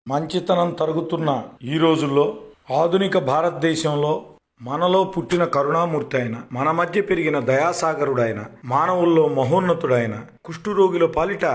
మంచితనం తరుగుతున్న ఈ రోజుల్లో ఆధునిక భారతదేశంలో మనలో పుట్టిన కరుణామూర్తి అయిన, మన మధ్య పెరిగిన దయాసాగరుడైన, మానవుల్లో మహోన్నతుడైన, కుష్ఠురోగుల పాలిట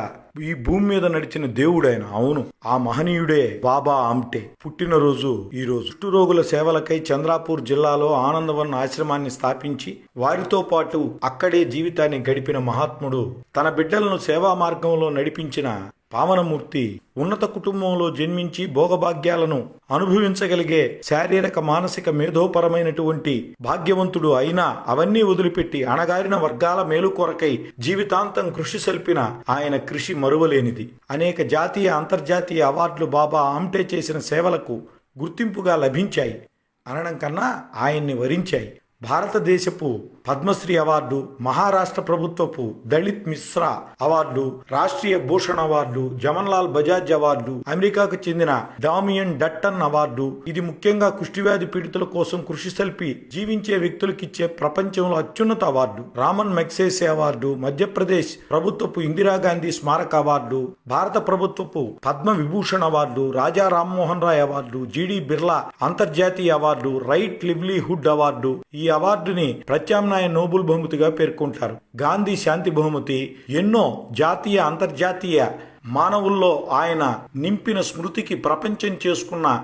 ఈ భూమి మీద నడిచిన దేవుడైన, అవును ఆ మహనీయుడే బాబా ఆమ్టే పుట్టినరోజు ఈ రోజు. కుష్ఠురోగుల సేవలకై చంద్రాపూర్ జిల్లాలో ఆనందవన్ ఆశ్రమాన్ని స్థాపించి వారితో పాటు అక్కడే జీవితాన్ని గడిపిన మహాత్ముడు, తన బిడ్డలను సేవా మార్గంలో నడిపించిన పావనమూర్తి, ఉన్నత కుటుంబంలో జన్మించి భోగభాగ్యాలను అనుభవించగలిగే శారీరక మానసిక మేధోపరమైనటువంటి భాగ్యవంతుడు అయినా అవన్నీ వదిలిపెట్టి అణగారిన వర్గాల మేలు కొరకై జీవితాంతం కృషి సల్పిన ఆయన కృషి మరువలేనిది. అనేక జాతీయ అంతర్జాతీయ అవార్డులు బాబా ఆమ్టే చేసిన సేవలకు గుర్తింపుగా లభించాయి అనడం కన్నా ఆయన్ని వరించాయి. భారతదేశపు Padmashri award, Maharashtra ప్రభుత్వపు Dalit Mishra award, Rashtriya Bhushan award, Jawaharlal Bajaj award, అమెరికాకు చెందిన డామియన్ డట్టన్ అవార్డు, ఇది ముఖ్యంగా కుష్టివ్యాధి పీడితుల కోసం కృషి సల్పి జీవించే వ్యక్తులకిచ్చే ప్రపంచంలో అత్యున్నత అవార్డు, రామన్ మెగ్సేసే అవార్డు, మధ్యప్రదేశ్ ప్రభుత్వపు ఇందిరాగాంధీ స్మారక అవార్డు, భారత ప్రభుత్వపు Padma Vibhushan award, Raja Rammohan Roy award, GD Birla అంతర్జాతీయ అవార్డు, రైట్ లివ్లీహుడ్ అవార్డు. ఈ అవార్డుని ప్రత్యామ్నాయ నోబెల్ బహుమతిగా పేర్కొంటారు. గాంధీ శాంతి బహుమతి, ఎన్నో జాతీయ అంతర్జాతీయ మానవుల్లో ఆయన నింపిన స్మృతికి ప్రపంచం చేసుకున్న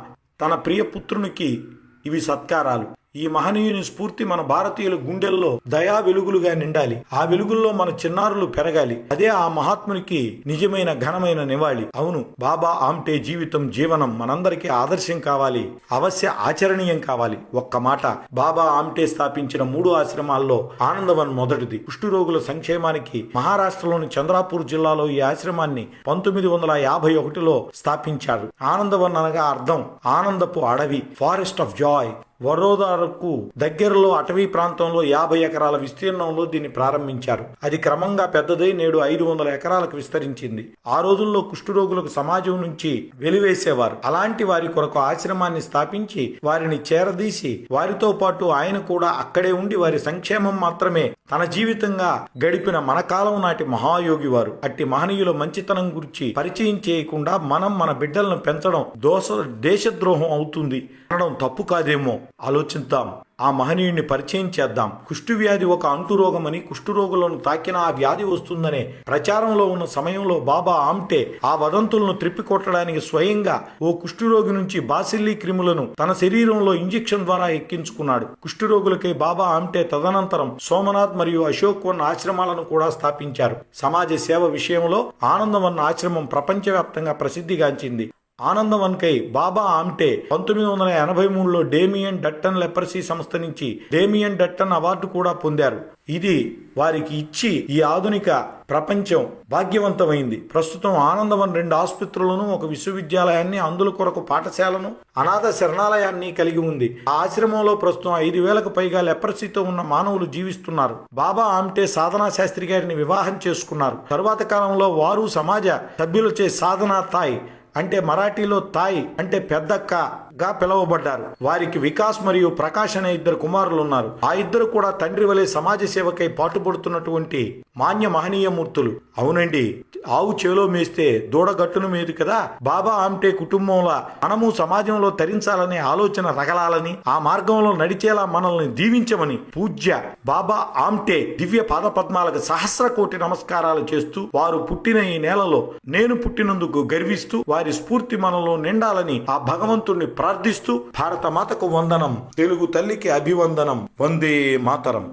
తన ప్రియపుత్రునికి ఇవి సత్కారాలు. ఈ మహనీయుని స్ఫూర్తి మన భారతీయుల గుండెల్లో దయా వెలుగులుగా నిండాలి. ఆ వెలుగుల్లో మన చిన్నారులు పెరగాలి. అదే ఆ మహాత్మునికి నిజమైన ఘనమైన నివాళి. అవును, బాబా ఆమ్టే జీవితం జీవనం మనందరికీ ఆదర్శం కావాలి, అవశ్య ఆచరణీయం కావాలి. ఒక్క మాట, బాబా ఆమ్టే స్థాపించిన 3 ఆశ్రమాల్లో ఆనందవన్ మొదటిది. కుష్ఠురోగుల సంక్షేమానికి మహారాష్ట్రలోని చంద్రాపూర్ జిల్లాలో ఈ ఆశ్రమాన్ని 1951లో స్థాపించారు. ఆనందవన్ అనగా అర్థం ఆనందపు అడవి, ఫారెస్ట్ ఆఫ్ జాయ్. వరోదాకు దగ్గరలో అటవీ ప్రాంతంలో 50 ఎకరాల విస్తీర్ణంలో దీన్ని ప్రారంభించారు. అది క్రమంగా పెద్దదై నేడు 500 ఎకరాలకు విస్తరించింది. ఆ రోజుల్లో కుష్ఠురోగులకు సమాజం నుంచి వెలివేసేవారు. అలాంటి వారి కొరకు ఆశ్రమాన్ని స్థాపించి వారిని చేరదీసి వారితో పాటు ఆయన కూడా అక్కడే ఉండి వారి సంక్షేమం మాత్రమే తన జీవితంగా గడిపిన మన కాలం నాటి మహాయోగి వారు. అట్టి మహనీయుల మంచితనం గురించి పరిచయం చేయకుండా మనం మన బిడ్డలను పెంచడం దేశద్రోహం అవుతుంది అనడం తప్పు కాదేమో ఆలోచిద్దాం. ఆ మహనీయుడిని పరిచయం చేద్దాం. కుష్ఠువ్యాధి ఒక అంటురోగమని, కుష్ఠురోగులను తాకిన ఆ వ్యాధి వస్తుందనే ప్రచారంలో ఉన్న సమయంలో బాబా ఆమ్టే ఆ వదంతులను త్రిప్పికొట్టడానికి స్వయంగా ఓ కుష్ఠురోగి నుంచి బాసిల్లీ క్రిములను తన శరీరంలో ఇంజెక్షన్ ద్వారా ఎక్కించుకున్నాడు. కుష్ఠురోగులకై బాబా ఆమ్టే తదనంతరం సోమనాథ్ మరియు అశోక్ వన్ ఆశ్రమాలను కూడా స్థాపించారు. సమాజ సేవ విషయంలో ఆనందవన్ ఆశ్రమం ప్రపంచవ్యాప్తంగా ప్రసిద్ధిగాంచింది. ఆనందవన్కై బాబా ఆమ్టే 1983లో డేమియన్ డట్టన్ లెపర్సీ సంస్థ నుంచి డేమియన్ డట్టన్ అవార్డు కూడా పొందారు. ఇది వారికి ఇచ్చి ఈ ఆధునిక ప్రపంచం భాగ్యవంతమైంది. ప్రస్తుతం ఆనందవన్ 2 ఆసుపత్రులను, ఒక విశ్వవిద్యాలయాన్ని, అందుల కొరకు పాఠశాలను, అనాథ శరణాలయాన్ని కలిగి ఉంది. ఆ ఆశ్రమంలో ప్రస్తుతం 5,000కు పైగా లెపర్సీతో ఉన్న మానవులు జీవిస్తున్నారు. బాబా ఆమ్టే సాధనా శాస్త్రి గారిని వివాహం చేసుకున్నారు. తరువాత కాలంలో వారు సమాజ సభ్యులచే సాధనా తాయ్ అంటే మరాఠీలో తాయ్ అంటే పెద్దక్కగా పిలువబడ్డారు. వారికి వికాస్ మరియు ప్రకాష్ అనే 2 కుమారులు ఉన్నారు. ఆ ఇద్దరు కూడా తండ్రి వలె సమాజ సేవకై పాటుపడుతున్నటువంటి మాన్య మహనీయ మూర్తులు. అవునండి, ఆవు చేలో మేస్తే దూడగట్టును మేదు కదా. బాబా ఆమ్టే కుటుంబంలో మనము సమాజంలో తరించాలనే ఆలోచన రగలాలని, ఆ మార్గంలో నడిచేలా మనల్ని దీవించమని పూజ్య బాబా ఆమ్టే దివ్య పాదపద్మాలకు సహస్ర కోటి నమస్కారాలు చేస్తూ, వారు పుట్టిన ఈ నేలలో నేను పుట్టినందుకు గర్విస్తూ వారి స్ఫూర్తి మనలో నిండాలని ఆ భగవంతుణ్ణి ప్రార్థిస్తూ భారత మాతకు వందనం, తెలుగు తల్లికి అభివందనం. వందే మాతరం.